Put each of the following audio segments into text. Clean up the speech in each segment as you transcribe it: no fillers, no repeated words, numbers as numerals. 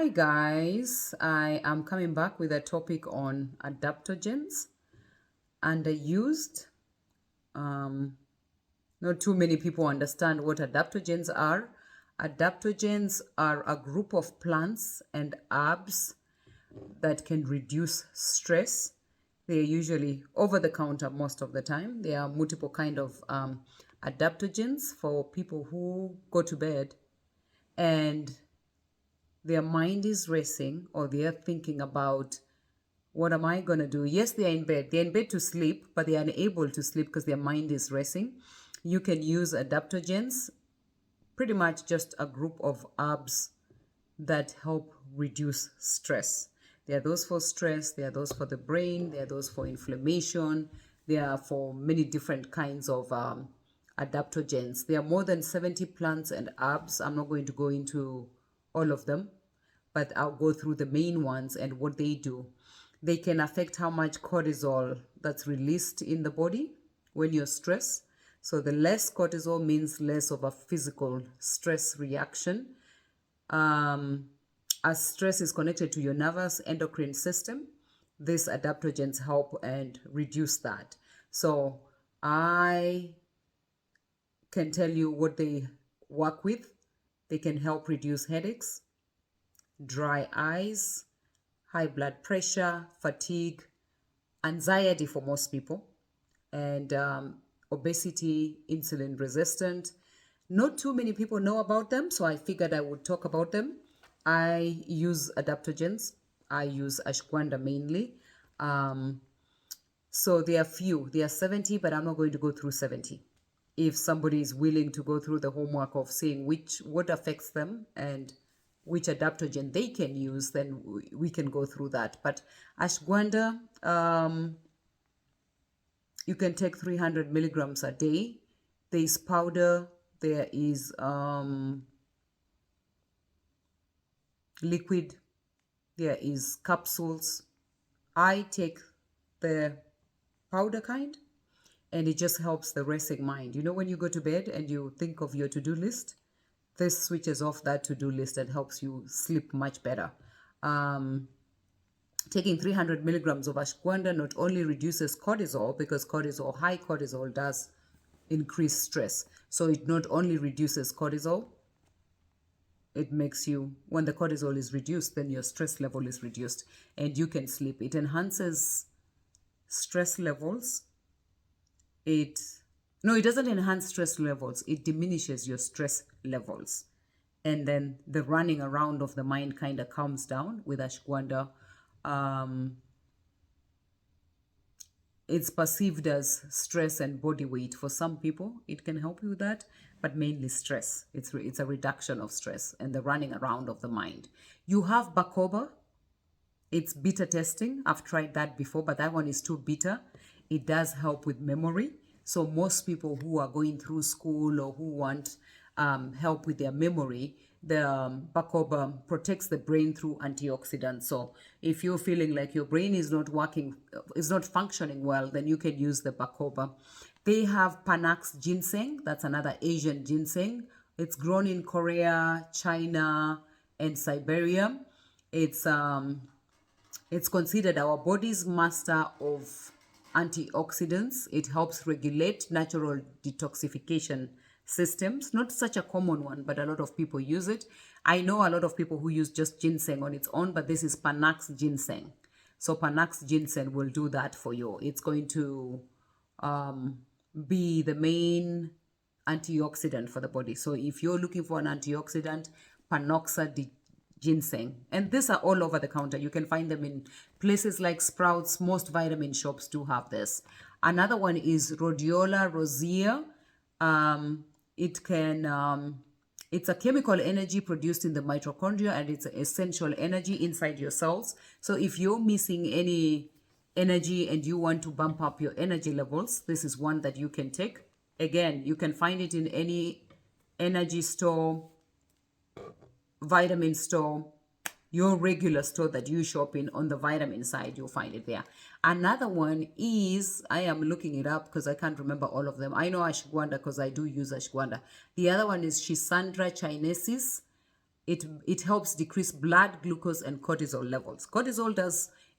Hi guys, I am coming back with a topic on adaptogens, underused. Um, Not too many people understand what adaptogens are. Adaptogens are a group of plants and herbs that can reduce stress. They are usually over the counter most of the time. There are multiple kind of adaptogens for people who go to bed and their mind is racing or they're thinking about what am I going to do? Yes, they're in bed. They're in bed to sleep, but they are unable to sleep because their mind is racing. You can use adaptogens, pretty much just a group of herbs that help reduce stress. There are those for stress, there are those for the brain, there are those for inflammation, there are for many different kinds of adaptogens. There are more than 70 plants and herbs. I'm not going to go into all of them, but I'll go through the main ones and what they do. They can affect how much cortisol that's released in the body when you're stressed. So the less cortisol means less of a physical stress reaction. As stress is connected to your nervous endocrine system, these adaptogens help and reduce that. So I can tell you what they work with. They can help reduce headaches, dry eyes, high blood pressure, fatigue, anxiety for most people, and obesity, insulin resistant. Not too many people know about them, so I figured I would talk about them. I use adaptogens. I use ashwagandha mainly. So there are few. There are 70, but I'm not going to go through 70. If somebody is willing to go through the homework of seeing what affects them and which adaptogen they can use, then we can go through that. But ashwagandha, you can take 300 milligrams a day. There is powder, there is liquid, there is capsules. I take the powder kind, and it just helps the racing mind. You know, when you go to bed and you think of your to-do list, this switches off that to-do list and helps you sleep much better. Taking 300 milligrams of ashwagandha not only reduces cortisol, because high cortisol does increase stress. So it not only reduces cortisol, it makes you, when the cortisol is reduced, then your stress level is reduced and you can sleep. It enhances stress levels. It doesn't enhance stress levels. It diminishes your stress levels. And then the running around of the mind kind of calms down with ashwagandha. It's perceived as stress and body weight. For some people, it can help you with that, but mainly stress. It's a reduction of stress and the running around of the mind. You have bacoba. It's beta testing. I've tried that before, but that one is too bitter. It does help with memory. So most people who are going through school or who want help with their memory, the bacoba protects the brain through antioxidants. So if you're feeling like your brain is not working, is not functioning well, then you can use the bacoba. They have Panax ginseng. That's another Asian ginseng. It's grown in Korea, China, and Siberia. It's considered our body's master of antioxidants. It helps regulate natural detoxification systems. Not such a common one, but a lot of people use it. I know a lot of people who use just ginseng on its own, but this is Panax ginseng. So Panax ginseng will do that for you. It's going to be the main antioxidant for the body. So if you're looking for an antioxidant, Panoxa ginseng. And these are all over the counter. You can find them in places like Sprouts. Most vitamin shops do have this. Another one is Rhodiola rosea. It's a chemical energy produced in the mitochondria, and it's an essential energy inside your cells. So if you're missing any energy and you want to bump up your energy levels, this is one that you can take. Again, you can find it in any energy store, vitamin store, your regular store that you shop in. On the vitamin side, you'll find it there. Another one is, I am looking it up because I can't remember all of them. I know ashwagandha because I do use ashwagandha. The other one is Schisandra chinesis. it helps decrease blood glucose and cortisol levels.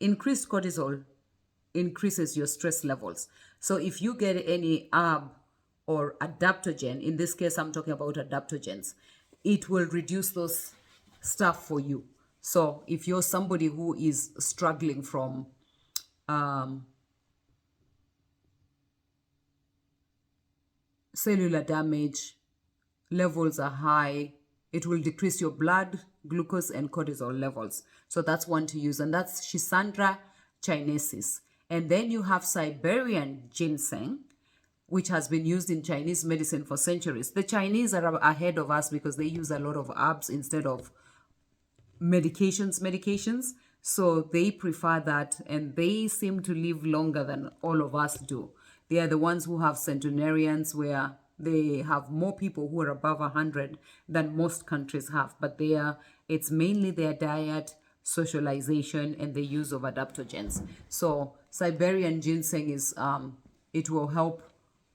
Increased cortisol increases your stress levels. So if you get any herb or adaptogen, in this case I'm talking about adaptogens, it will reduce those stuff for you. So if you're somebody who is struggling from cellular damage, levels are high, it will decrease your blood glucose and cortisol levels. So that's one to use, and that's Schisandra chinesis. And then you have Siberian ginseng, which has been used in Chinese medicine for centuries. The Chinese are ahead of us because they use a lot of herbs instead of medications. So they prefer that, and they seem to live longer than all of us do. They are the ones who have centenarians, where they have more people who are above 100 than most countries have. But it's mainly their diet, socialization, and the use of adaptogens. So Siberian ginseng is it will help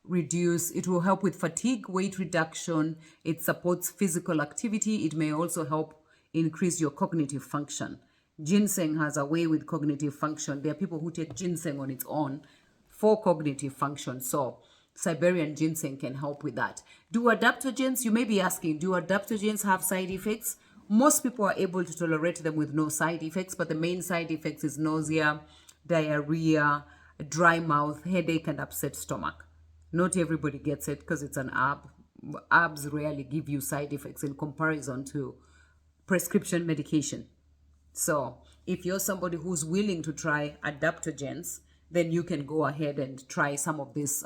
with fatigue, weight reduction. It supports physical activity. It may also help increase your cognitive function. Ginseng has a way with cognitive function. There are people who take ginseng on its own for cognitive function. So Siberian ginseng can help with that. Do adaptogens, you may be asking, do adaptogens have side effects? Most people are able to tolerate them with no side effects, but the main side effects is nausea, diarrhea, dry mouth, headache, and upset stomach. Not everybody gets it because it's an herb. Herbs rarely give you side effects in comparison to prescription medication. So if you're somebody who's willing to try adaptogens, then you can go ahead and try some of these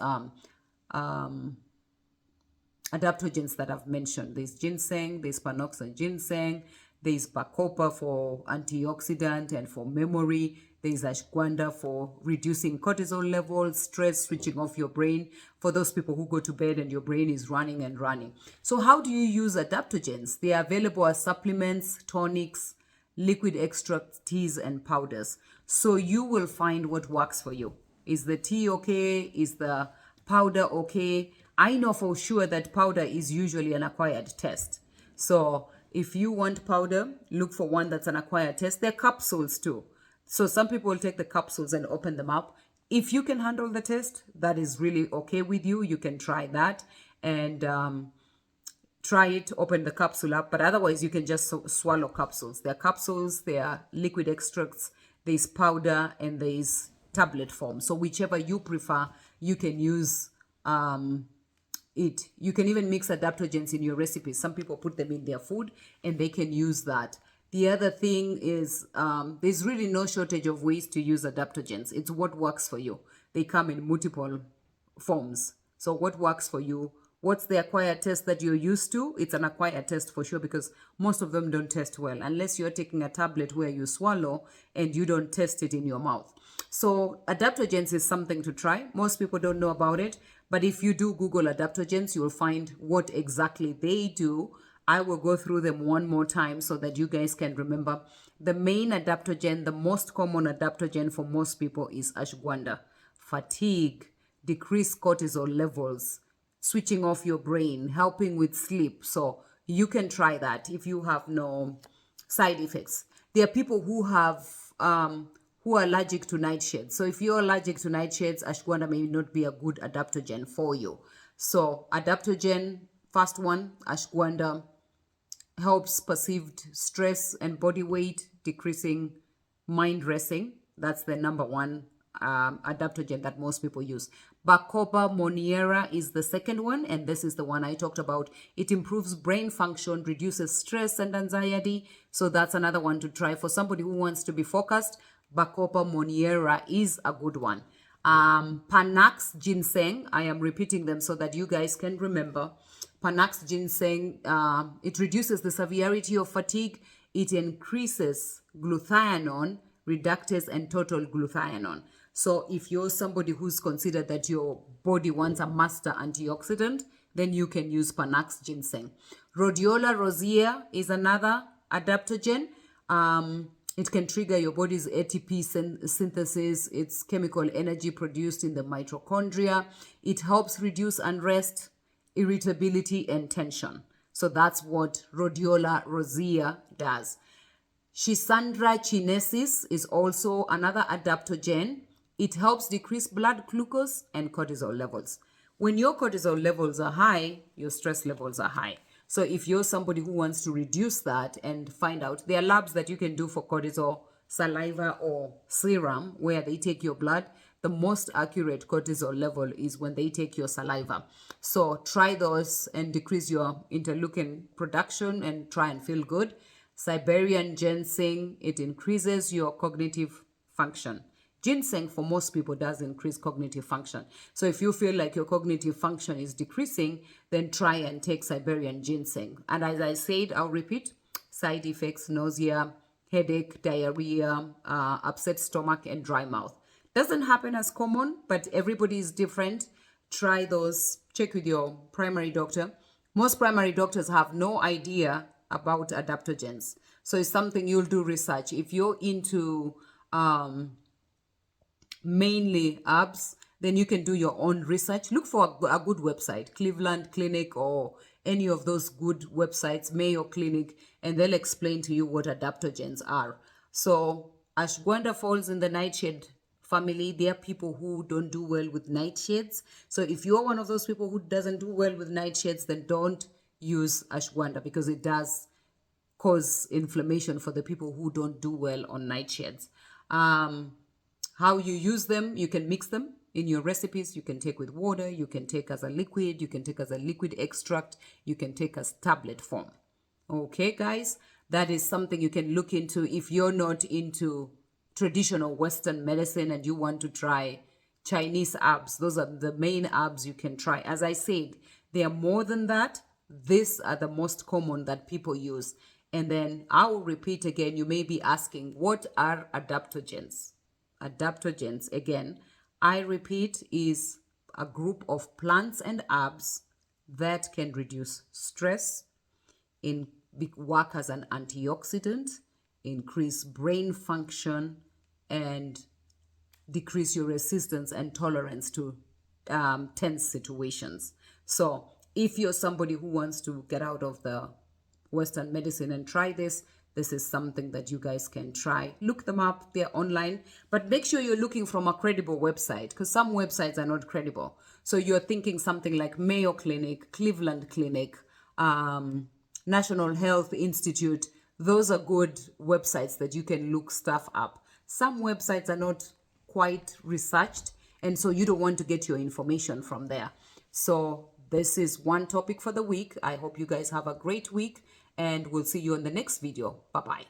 adaptogens that I've mentioned. There's ginseng, there's panoxan ginseng, there's bacopa for antioxidant and for memory, there's ashwagandha for reducing cortisol levels, stress, switching off your brain, for those people who go to bed and your brain is running and running. So how do you use adaptogens? They are available as supplements, tonics, liquid extracts, teas, and powders. So you will find what works for you. Is the tea okay? Is the powder okay? I know for sure that powder is usually an acquired taste. So if you want powder, look for one that's an acquired taste. They're capsules too. So some people will take the capsules and open them up. If you can handle the taste, that is really okay with you. You can try that and try it, open the capsule up. But otherwise, you can just swallow capsules. There are capsules, there are liquid extracts, there's powder, and there's tablet form. So whichever you prefer, you can use it. You can even mix adaptogens in your recipes. Some people put them in their food and they can use that. The other thing is there's really no shortage of ways to use adaptogens. It's what works for you. They come in multiple forms. So what works for you? What's the acquired taste that you're used to? It's an acquired taste for sure, because most of them don't taste well unless you're taking a tablet where you swallow and you don't taste it in your mouth. So adaptogens is something to try. Most people don't know about it, but if you do Google adaptogens, you'll find what exactly they do. I will go through them one more time so that you guys can remember. The main adaptogen, the most common adaptogen for most people is ashwagandha. Fatigue, decreased cortisol levels, switching off your brain, helping with sleep. So you can try that if you have no side effects. There are people who are allergic to nightshades. So if you're allergic to nightshades, ashwagandha may not be a good adaptogen for you. So adaptogen, first one, ashwagandha, helps perceived stress and body weight, decreasing mind racing. That's the number one adaptogen that most people use. Bacopa monnieri is the second one, and this is the one I talked about. It improves brain function, reduces stress and anxiety. So that's another one to try. For somebody who wants to be focused, Bacopa monnieri is a good one. Panax ginseng, I am repeating them so that you guys can remember. Panax ginseng, it reduces the severity of fatigue. It increases glutathione, reductase, and total glutathione. So if you're somebody who's considered that your body wants a master antioxidant, then you can use Panax ginseng. Rhodiola rosea is another adaptogen. It can trigger your body's ATP synthesis. It's chemical energy produced in the mitochondria. It helps reduce unrest, irritability, and tension. So that's what rhodiola rosea does. Schisandra chinensis is also another adaptogen. It helps decrease blood glucose and cortisol levels. When your cortisol levels are high, your stress levels are high. So if you're somebody who wants to reduce that and find out, there are labs that you can do for cortisol, saliva or serum, where they take your blood. The most accurate cortisol level is when they take your saliva. So try those and decrease your interleukin production and try and feel good. Siberian ginseng, it increases your cognitive function. Ginseng for most people does increase cognitive function. So if you feel like your cognitive function is decreasing, then try and take Siberian ginseng. And as I said, I'll repeat, side effects, nausea, headache, diarrhea, upset stomach, and dry mouth. Doesn't happen as common, but everybody is different. Try those, check with your primary doctor. Most primary doctors have no idea about adaptogens. So it's something you'll do research. If you're into mainly herbs, then you can do your own research. Look for a good website, Cleveland Clinic or any of those good websites, Mayo Clinic, and they'll explain to you what adaptogens are. So ashwagandha falls in the nightshade family. There are people who don't do well with nightshades. So if you're one of those people who doesn't do well with nightshades, then don't use ashwagandha because it does cause inflammation for the people who don't do well on nightshades. How you use them, you can mix them in your recipes. You can take with water, you can take as a liquid, you can take as a liquid extract, you can take as tablet form. Okay, guys, that is something you can look into if you're not into traditional Western medicine and you want to try Chinese herbs. Those are the main herbs you can try. As I said, there are more than that. These are the most common that people use. And then I will repeat again, you may be asking, what are adaptogens? Adaptogens, again, I repeat, is a group of plants and herbs that can reduce stress, work as an antioxidant, increase brain function, and decrease your resistance and tolerance to tense situations. So if you're somebody who wants to get out of the Western medicine and try this is something that you guys can try. Look them up, they're online, but make sure you're looking from a credible website because some websites are not credible. So you're thinking something like Mayo Clinic, Cleveland Clinic, National Health Institute. Those are good websites that you can look stuff up. Some websites are not quite researched, and so you don't want to get your information from there. So this is one topic for the week. I hope you guys have a great week, and we'll see you in the next video. Bye-bye.